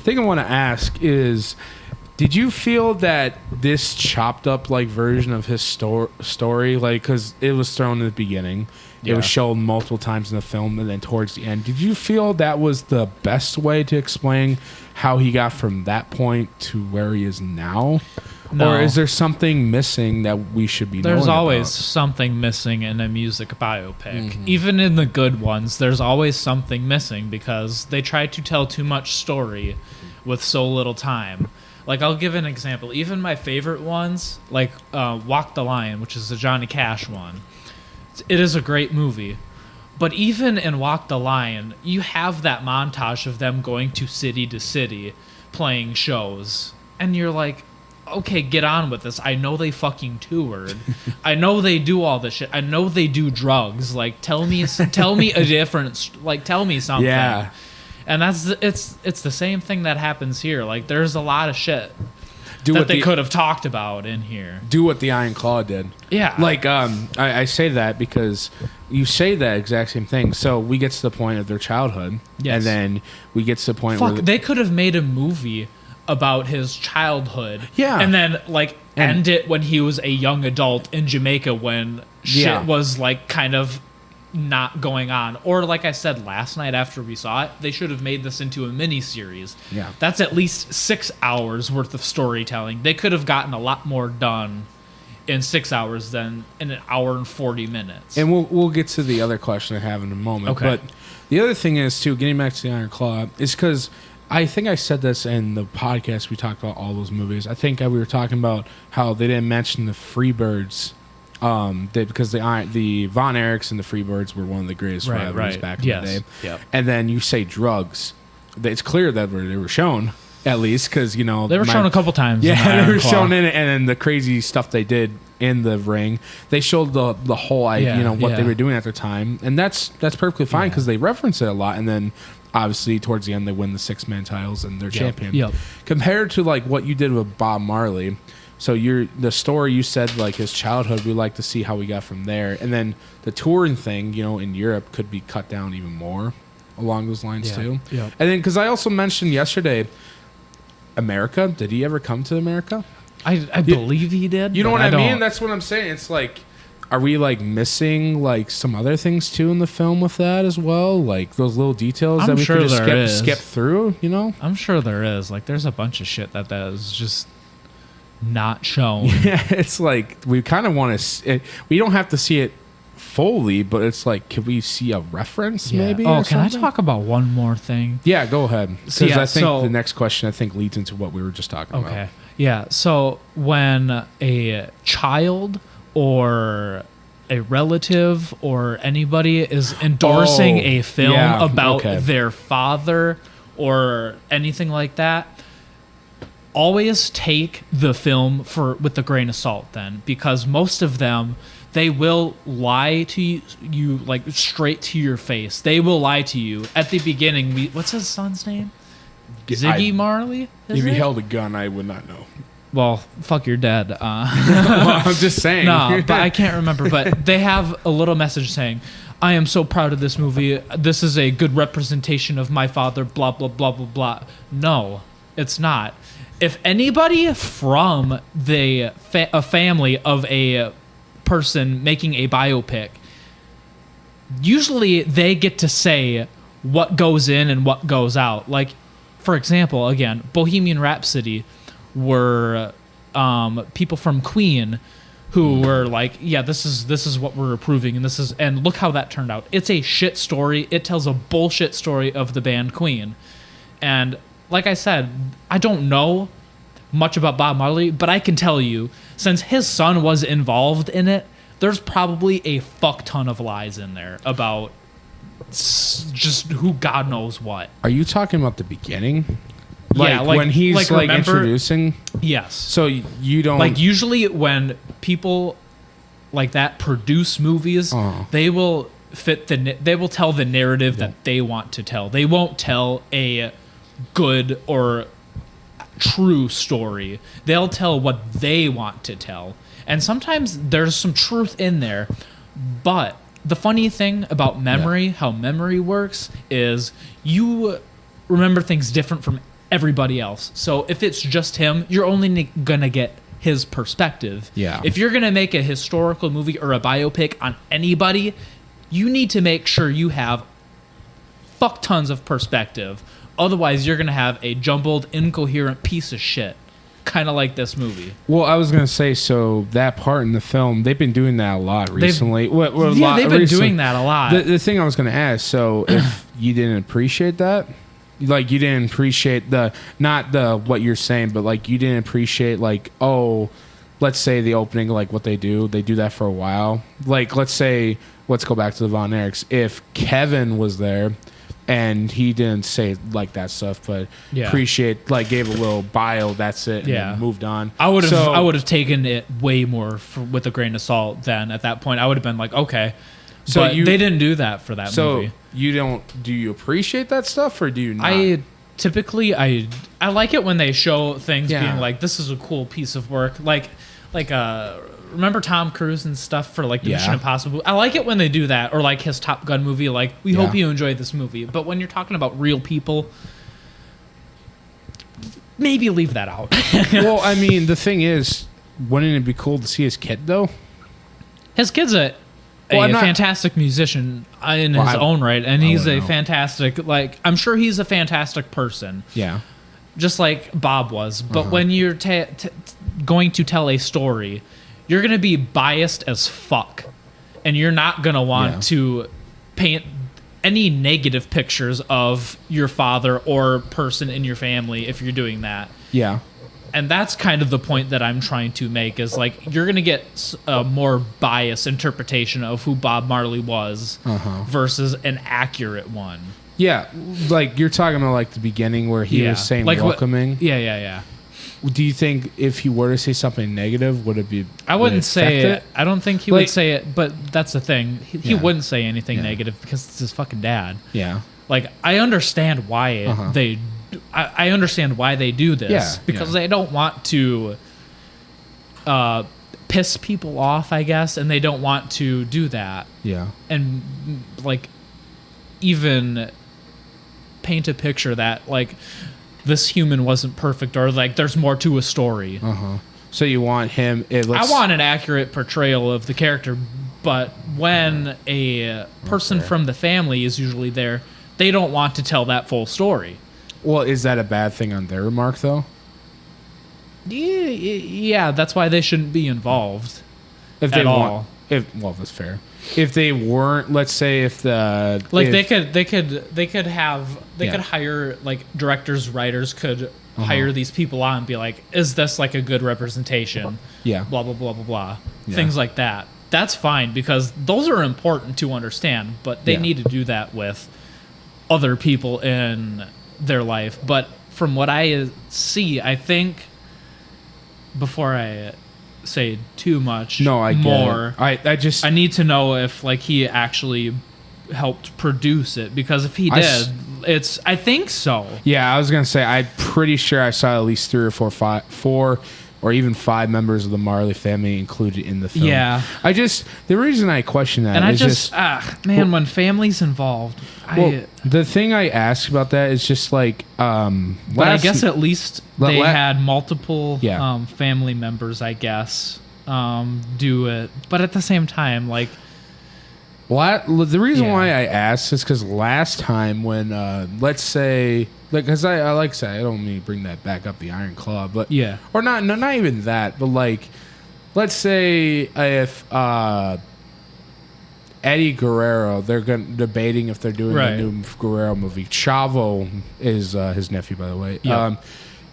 thing I want to ask is, did you feel that this chopped up like version of his story, like, because it was thrown in the beginning, it was shown multiple times in the film, and then towards the end, did you feel that was the best way to explain how he got from that point to where he is now? No. Or is there something missing that we should be knowing There's always about? something missing in a music biopic. Even in the good ones, there's always something missing because they try to tell too much story with so little time. Like, I'll give an example. Even my favorite ones, like Walk the Line, which is the Johnny Cash one, it is a great movie. But even in Walk the Line, you have that montage of them going to city playing shows. And you're like, okay, get on with this. I know they fucking toured. I know they do all this shit. I know they do drugs. Like, tell me a difference. Like, tell me something. Yeah. And it's the same thing that happens here. Like, there's a lot of shit that they could have talked about in here. Do what the Iron Claw did. Yeah. Like, I say that because you say that exact same thing. So we get to the point of their childhood. Yes. And then we get to the point where... they could have made a movie about his childhood. Yeah. And then, like, end it when he was a young adult in Jamaica when shit was, like, kind of not going on. Or, like I said last night after we saw it, they should have made this into a mini-series. Yeah. That's at least 6 hours worth of storytelling. They could have gotten a lot more done in 6 hours than in an hour and 40 minutes. And we'll get to the other question I have in a moment. Okay. But the other thing is, too, getting back to the Iron Claw, is because... I think I said this in the podcast. We talked about all those movies. I think we were talking about how they didn't mention the Freebirds, because the Von Erichs and the Freebirds were one of the greatest rivalries back in the day. Yep. And then you say drugs. It's clear that they were shown, at least, because they were shown a couple times. Yeah, they were shown in it, and then the crazy stuff they did in the ring. They showed the whole idea, what they were doing at the time, and that's perfectly fine because they reference it a lot, and then. Obviously, towards the end, they win the 6-man titles and they're champion. Yep. Compared to like what you did with Bob Marley, so the story you said like his childhood, we like to see how we got from there, and then the touring thing, in Europe could be cut down even more along those lines too. Yep. And then because I also mentioned yesterday, America. Did he ever come to America? I believe he did. You know what I mean? That's what I'm saying. It's like. Are we like missing like some other things too in the film with that as well? Like those little details that we could just skip through, I'm sure there is. Like there's a bunch of shit that is just not shown. Yeah, it's like we kind of want to. We don't have to see it fully, but it's like, could we see a reference maybe? Oh, can I talk about one more thing? Yeah, go ahead. Because I think the next question leads into what we were just talking about. Okay. Yeah. So when a child or a relative or anybody is endorsing a film about their father or anything like that, always take the film with a grain of salt then, because most of them, they will lie to you like straight to your face. They will lie to you. At the beginning, what's his son's name? Ziggy Marley? If he held a gun, I would not know. Well, fuck your dad. Well, I'm just saying. No, but I can't remember. But they have a little message saying, I am so proud of this movie. This is a good representation of my father, blah, blah, blah, blah, blah. No, it's not. If anybody from a family of a person making a biopic, usually they get to say what goes in and what goes out. Like, for example, again, Bohemian Rhapsody were people from Queen who were like, yeah, this is what we're approving, and look how that turned out. It's a shit story. It tells a bullshit story of the band Queen. And like I said, I don't know much about Bob Marley, but I can tell you, since his son was involved in it, there's probably a fuck ton of lies in there about just who God knows what. Are you talking about the beginning? Yeah, like when he's like introducing. Yes. So you don't like usually when people like that produce movies, they will they will tell the narrative that they want to tell. They won't tell a good or true story. They'll tell what they want to tell. And sometimes there's some truth in there, but the funny thing about memory, how memory works, is you remember things different from everybody else. So if it's just him, you're only gonna get his perspective. Yeah. If you're gonna make a historical movie or a biopic on anybody, you need to make sure you have fuck tons of perspective. Otherwise, you're gonna have a jumbled, incoherent piece of shit, kind of like this movie. Well, I was gonna say, so that part in the film, they've been doing that a lot recently. They've been doing that a lot. The thing I was gonna ask, so if you didn't appreciate that, like you didn't appreciate not the what you're saying, but like you didn't appreciate like, oh, let's say the opening, like what they do that for a while. Like let's go back to the Von Erichs. If Kevin was there and he didn't say like that stuff, but appreciate, like gave a little bio, that's it, and then moved on. I would have taken it way more with a grain of salt then at that point. I would have been like, okay. So but they didn't do that for that movie. So do you appreciate that stuff or do you not? I like it when they show things being like, this is a cool piece of work. Like remember Tom Cruise and stuff for like the Mission Impossible? I like it when they do that, or like his Top Gun movie. Like, we hope you enjoyed this movie. But when you're talking about real people, maybe leave that out. Well, I mean, the thing is, wouldn't it be cool to see his kid though? His kid's a fantastic musician in his own right, and he's a fantastic, like, I'm sure he's a fantastic person. Yeah. Just like Bob was. But when you're going to tell a story, you're going to be biased as fuck. And you're not going to want to paint any negative pictures of your father or person in your family if you're doing that. Yeah. And that's kind of the point that I'm trying to make, is like, you're going to get a more biased interpretation of who Bob Marley was versus an accurate one. Yeah, like you're talking about like the beginning where he was saying like welcoming. Yeah. Do you think if he were to say something negative, would it be? I wouldn't say it. I don't think he would say it, but that's the thing. He wouldn't say anything negative because it's his fucking dad. Yeah. Like, I understand why I understand why they do this because they don't want to piss people off, I guess, and they don't want to do that. Yeah. And like even paint a picture that like this human wasn't perfect, or like there's more to a story. So you want him? I want an accurate portrayal of the character, but when a person from the family is usually there, they don't want to tell that full story. Well, is that a bad thing on their remark though? Yeah, that's why they shouldn't be involved. If they want, well, that's fair. If they weren't, let's say, they could hire, like, directors, writers could hire these people on and be like, is this like a good representation? Yeah. Blah blah blah blah blah. Yeah. Things like that. That's fine, because those are important to understand, but they need to do that with other people in their life. But from what I see, I think, before I say too much I need to know if like he actually helped produce it, because if he did, I think so. Yeah, I was gonna say, I'm pretty sure I saw at least 3 or 4 or even 5 members of the Marley family included in the film. Yeah. The reason I question that, and when family's involved, the thing I ask about that is just like, but I guess at least they had multiple family members, I guess, do it. But at the same time, like, the reason why I asked is because last time when, let's say, like, because I like to say, I don't mean to bring that back up, the Iron Claw, but or not even that, but like, let's say if Eddie Guerrero, they're debating if they're doing a new Guerrero movie. Chavo is his nephew, by the way. Yep.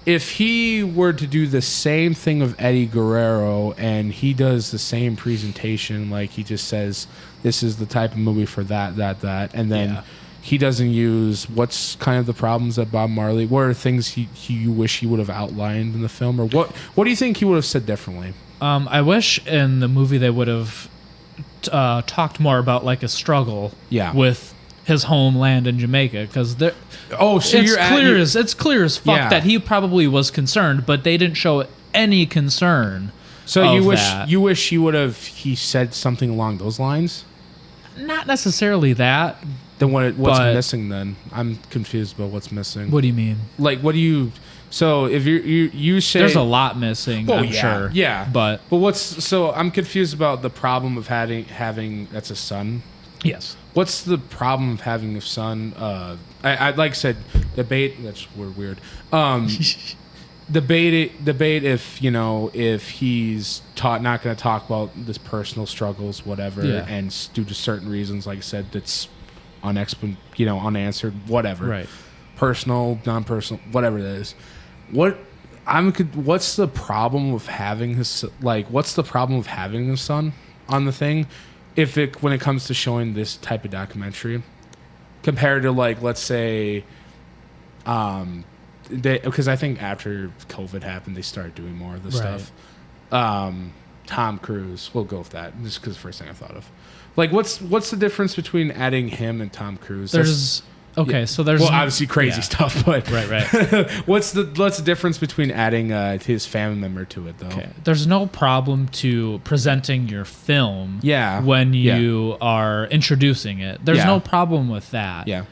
If he were to do the same thing of Eddie Guerrero, and he does the same presentation, like he just says, this is the type of movie for that, and then he doesn't use what's kind of the problems that Bob Marley, what are things you wish he would have outlined in the film, or what do you think he would have said differently? I wish in the movie they would have talked more about like a struggle with his homeland in Jamaica, because it's clear as fuck that he probably was concerned, but they didn't show any concern. So you wish he said something along those lines? Not necessarily that, Then what's But- missing then? I'm confused about what's missing. What do you mean? Like, what do you? So if you say There's a lot missing. Well, I'm yeah, sure. yeah. But I'm confused about the problem of having that's a son. yes. What's the problem of having a son? I like I said, debate. That's weird. Debate if he's not going to talk about this personal struggles, whatever, Yeah. and due to certain reasons, like I said, that's unanswered, whatever. Right. Personal, non-personal, whatever it is. What's the problem with having what's the problem with having a son on the thing when it comes to showing this type of documentary compared to let's say because I think after COVID happened they started doing more of this Right. stuff. Tom Cruise, we'll go with that just because the first thing I thought of. What's the difference between adding him and Tom Cruise? There's Obviously crazy yeah. stuff, but Right. what's the difference between adding his family member to it though? Okay. There's no problem to presenting your film Yeah. when Yeah. you are introducing it. There's Yeah. no problem with that. Yeah.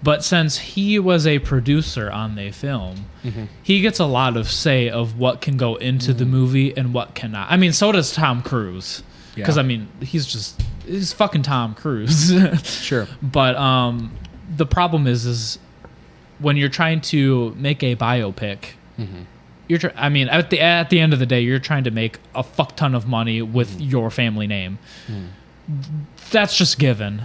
But since he was a producer on the film, Mm-hmm. he gets a lot of say of what can go into the movie and what cannot. I mean, so does Tom Cruise. Because, Yeah. I mean, he's fucking Tom Cruise. Sure. But the problem is when you're trying to make a biopic, at the end of the day, you're trying to make a fuck ton of money with your family name. That's just given.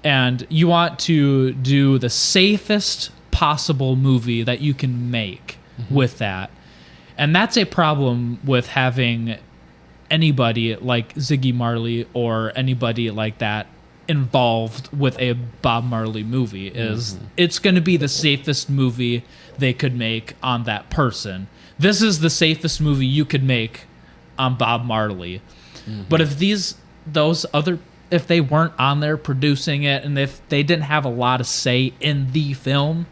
And you want to do the safest possible movie that you can make with that. And that's a problem with having anybody like Ziggy Marley or anybody like that involved with a Bob Marley movie is it's going to be the safest movie they could make on that person. This is the safest movie you could make on Bob Marley. But if if they weren't on there producing it and if they didn't have a lot of say in the film,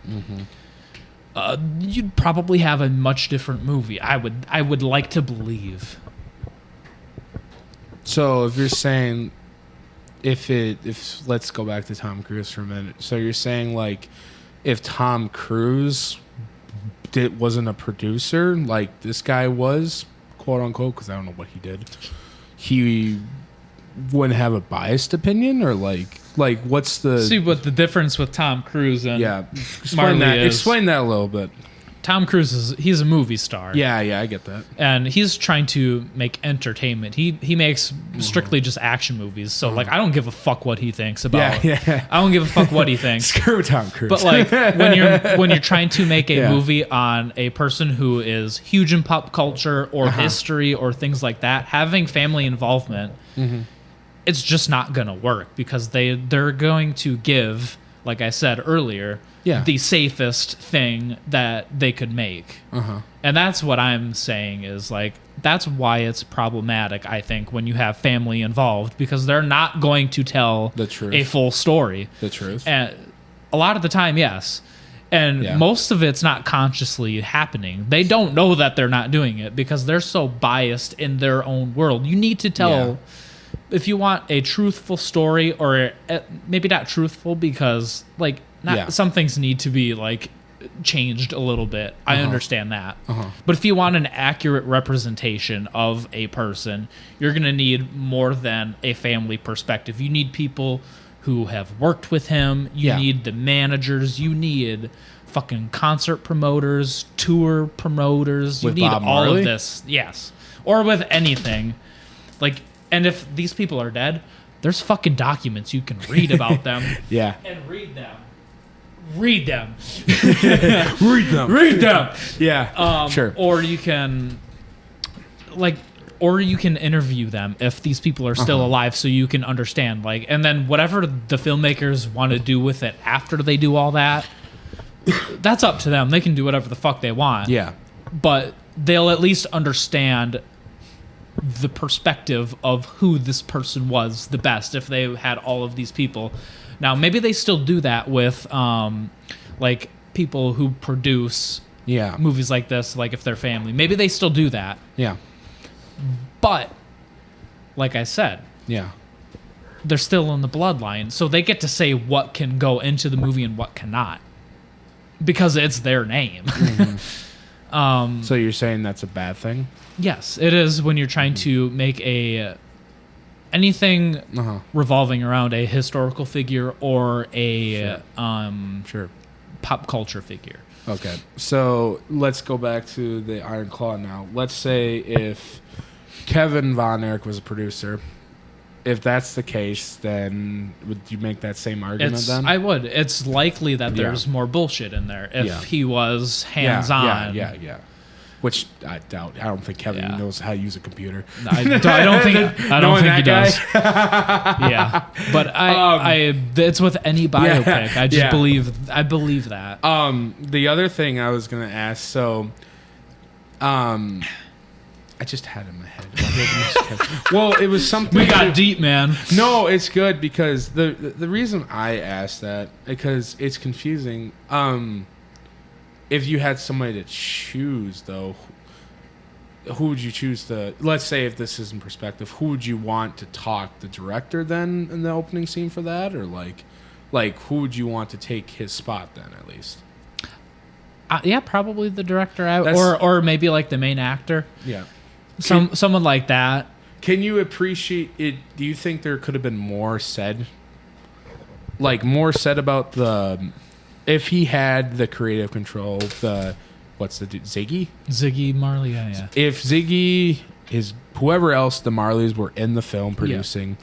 you'd probably have a much different movie. I would like to believe. So if you're saying if let's go back to Tom Cruise for a minute. So you're saying if Tom Cruise wasn't a producer like this guy was, quote unquote, because I don't know what he did, he wouldn't have a biased opinion, or what's the See what the difference with Tom Cruise and explain Marley is. Explain that a little bit. Tom Cruise he's a movie star. Yeah, I get that. And he's trying to make entertainment. He makes strictly just action movies. So I don't give a fuck what he thinks about. Yeah. I don't give a fuck what he thinks. Screw Tom Cruise. But when you're trying to make a movie on a person who is huge in pop culture or history or things like that, having family involvement, it's just not gonna work because they're going to give, like I said earlier, the safest thing that they could make. And that's what I'm saying is that's why it's problematic, I think, when you have family involved, because they're not going to tell the truth, a full story. The truth. And a lot of the time, yes. And most of it's not consciously happening. They don't know that they're not doing it because they're so biased in their own world. You need to tell, if you want a truthful story, or maybe not truthful because some things need to be changed a little bit. I understand that. But if you want an accurate representation of a person, you're going to need more than a family perspective. You need people who have worked with him. You need the managers. You need fucking concert promoters, tour promoters. You With need Bob all Marley? of this. Yes. Or with anything. And if these people are dead, there's fucking documents you can read about them. And read them. Read them. Read them. Yeah. Sure. Or you can interview them if these people are still alive, so you can understand. And then whatever the filmmakers want to do with it after they do all that, that's up to them. They can do whatever the fuck they want. Yeah. But they'll at least understand the perspective of who this person was the best if they had all of these people. Now, maybe they still do that with people who produce movies like this, if they're family. Maybe they still do that. Yeah. But, like I said, they're still in the bloodline, so they get to say what can go into the movie and what cannot because it's their name. So you're saying that's a bad thing? Yes, it is when you're trying to make anything revolving around a historical figure or a Sure. pop culture figure. Okay, so let's go back to the Iron Claw now. Let's say if Kevin Von Erich was a producer, if that's the case, then would you make that same argument then? I would. It's likely that there's more bullshit in there if he was hands-on. Yeah. Which I doubt. I don't think Kevin knows how to use a computer. I don't think he does. Yeah, but it's with any biopic. I just believe that. The other thing I was gonna ask, so, I just had it in my head. Well, it was something. We got deep, man. No, it's good because the reason I asked that because it's confusing. If you had somebody to choose, though, who would you choose to? Let's say if this is in perspective, who would you want to talk? The director then in the opening scene for that, or like who would you want to take his spot then at least? Yeah, probably the director, or maybe like the main actor. Yeah, someone like that. Can you appreciate it? Do you think there could have been more said? Like more said about the. If he had the creative control, Ziggy Marley, yeah. If Ziggy is whoever else the Marleys were in the film producing,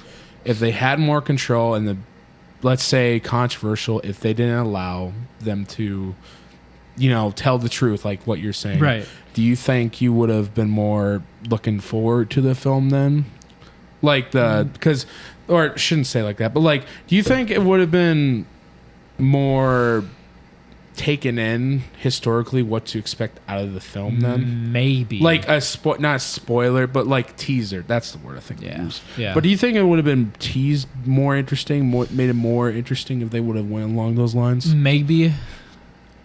if they had more control and let's say controversial, if they didn't allow them to, tell the truth, like what you're saying, right? Do you think you would have been more looking forward to the film then? Like or I shouldn't say like that, but like, do you think it would have been more taken in historically what to expect out of the film then? Maybe. Like not spoiler, but like teaser. That's the word I think I use. Yeah. But do you think it would have been teased more interesting, made it more interesting if they would have went along those lines? Maybe.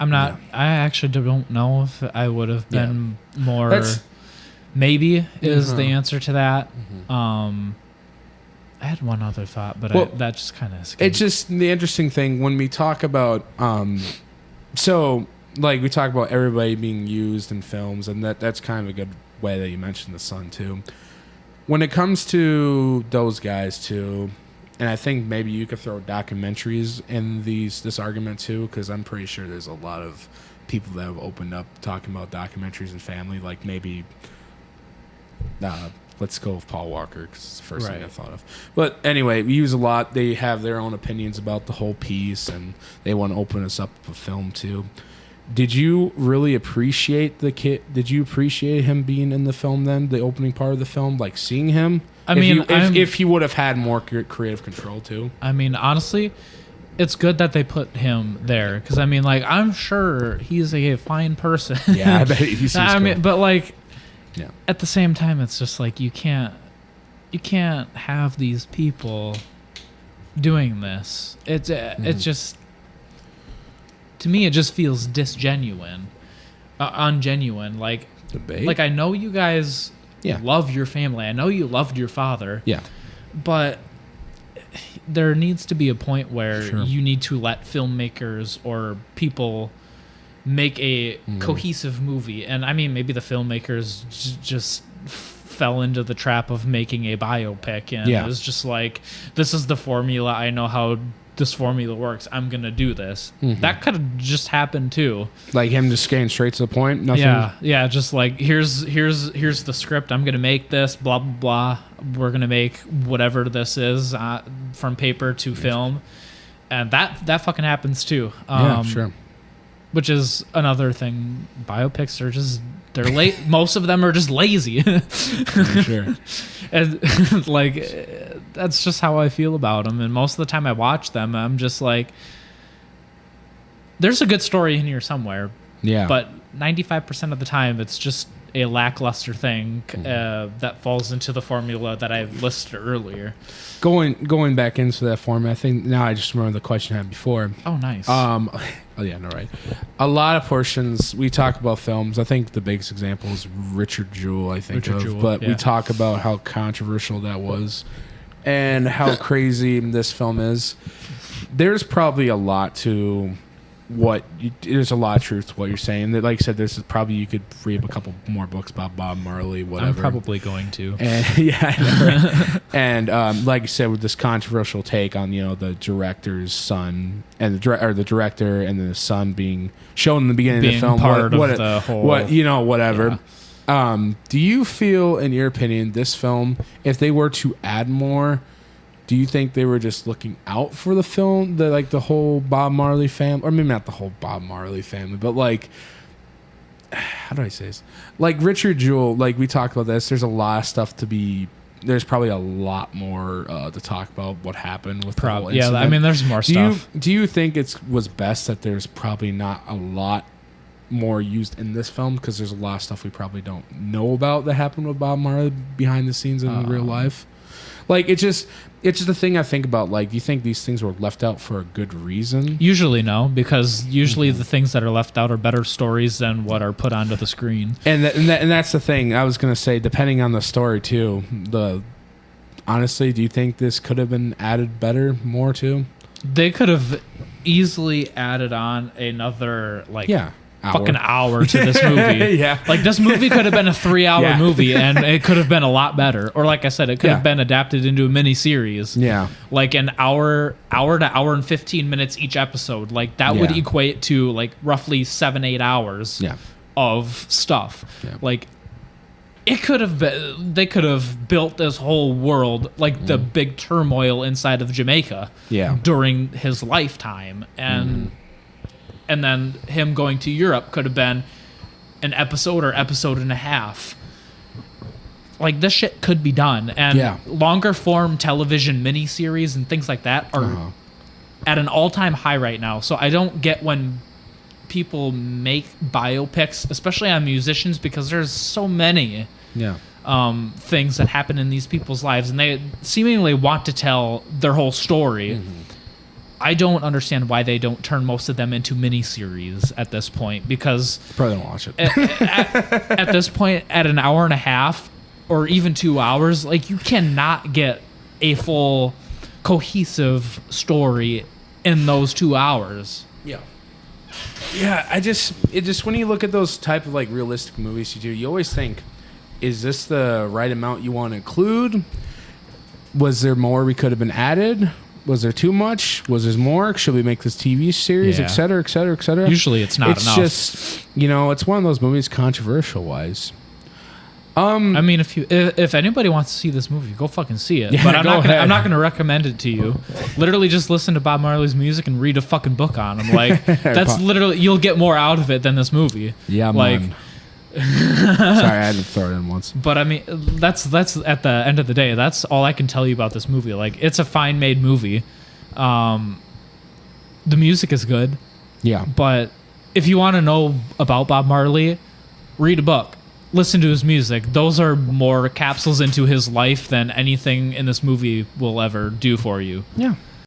I'm not. I actually don't know if I would have been more. Maybe is the answer to that. I had one other thought, but that just kind of escaped. It's just the interesting thing when we talk about, so like we talk about everybody being used in films, and that's kind of a good way that you mentioned the Son too. When it comes to those guys too, and I think maybe you could throw documentaries in this argument too, because I'm pretty sure there's a lot of people that have opened up talking about documentaries and family, like maybe. Let's go with Paul Walker because it's the first thing I thought of. But anyway, we use a lot. They have their own opinions about the whole piece, and they want to open us up with a film too. Did you really appreciate the kid? Did you appreciate him being in the film then, the opening part of the film, like seeing him? If he would have had more creative control too. I mean, honestly, it's good that they put him there because I'm sure he's a fine person. Yeah, I bet he's cool. But like. Yeah. At the same time, it's just like you can't have these people doing this. It's just to me it just feels ungenuine. Like debate. Like I know you guys love your family. I know you loved your father. Yeah. But there needs to be a point where you need to let filmmakers or people make a cohesive movie. And maybe the filmmakers just fell into the trap of making a biopic, and it was just like, this is the formula, I know how this formula works, I'm gonna do this. That could have just happened too, like him just getting straight to the point. Nothing. Just like here's the script, I'm gonna make this, blah blah blah, we're gonna make whatever this is, from paper to film, and that fucking happens too. Which is another thing. Biopics are they're late. Most of them are just lazy. Sure. And that's just how I feel about them. And most of the time I watch them, I'm just like, there's a good story in here somewhere. Yeah. But 95% of the time, it's just a lackluster thing that falls into the formula that I listed earlier. Going back into that formula, I think now I just remember the question I had before. Oh, nice. Right. A lot of portions we talk about films. I think the biggest example is Richard Jewell. We talk about how controversial that was. and how crazy this film is, there's probably a lot to there's a lot of truth to what you're saying. That, like I said, there's probably, you could read a couple more books about Bob Marley, whatever. I'm probably going to. And yeah, and like I said, with this controversial take on the director's son and the director and the son being shown in the beginning of the film, part of the whole, whatever. Yeah. Do you feel, in your opinion, this film, if they were to add more, do you think they were just looking out for the film, the whole Bob Marley family, or maybe not the whole Bob Marley family, but how do I say this? Like Richard Jewell, like we talked about this. There's a lot of stuff there's probably a lot more to talk about what happened with the whole incident. Yeah, I mean, there's more stuff. Do you think it was best that there's probably not a lot more used in this film, because there's a lot of stuff we probably don't know about that happened with Bob Marley behind the scenes in real life? Like, it's just the thing I think about. Like, do you think these things were left out for a good reason? Usually no, because usually the things that are left out are better stories than what are put onto the screen. And that's the thing. I was going to say, depending on the story too, honestly, do you think this could have been added more to? They could have easily added on another fucking hour to this movie. Yeah. Like, this movie could have been a 3-hour movie, and it could have been a lot better. Or like I said, it could have been adapted into a mini series. Yeah. Like an hour to hour and 15 minutes each episode. Like, that would equate to like roughly 7-8 hours of stuff. Yeah. Like, it could have been, they could have built this whole world, like the big turmoil inside of Jamaica during his lifetime. And then him going to Europe could have been an episode or episode and a half. Like, this shit could be done. And longer form television miniseries and things like that are at an all-time high right now. So I don't get when people make biopics, especially on musicians, because there's so many things that happen in these people's lives, and they seemingly want to tell their whole story. I don't understand why they don't turn most of them into miniseries at this point, because probably don't watch it. At this point, at an hour and a half or even 2 hours, like, you cannot get a full cohesive story in those 2 hours. Yeah, it just when you look at those type of like realistic movies you always think, is this the right amount you want to include? Was there more we could have been added? Was there too much? Was there more? Should we make this TV series, et cetera, et cetera, et cetera? Usually it's not enough. It's just, it's one of those movies controversial wise. I mean, if anybody wants to see this movie, go fucking see it. But I'm not gonna recommend it to you. Literally, just listen to Bob Marley's music and read a fucking book on him. Like, that's literally, you'll get more out of it than this movie. Yeah, like. Man. Sorry, I had to throw it in once. But I mean, that's at the end of the day, that's all I can tell you about this movie. Like, it's a fine made movie. The music is good. Yeah. But if you want to know about Bob Marley, read a book. Listen to his music. Those are more capsules into his life than anything in this movie will ever do for you. Yeah.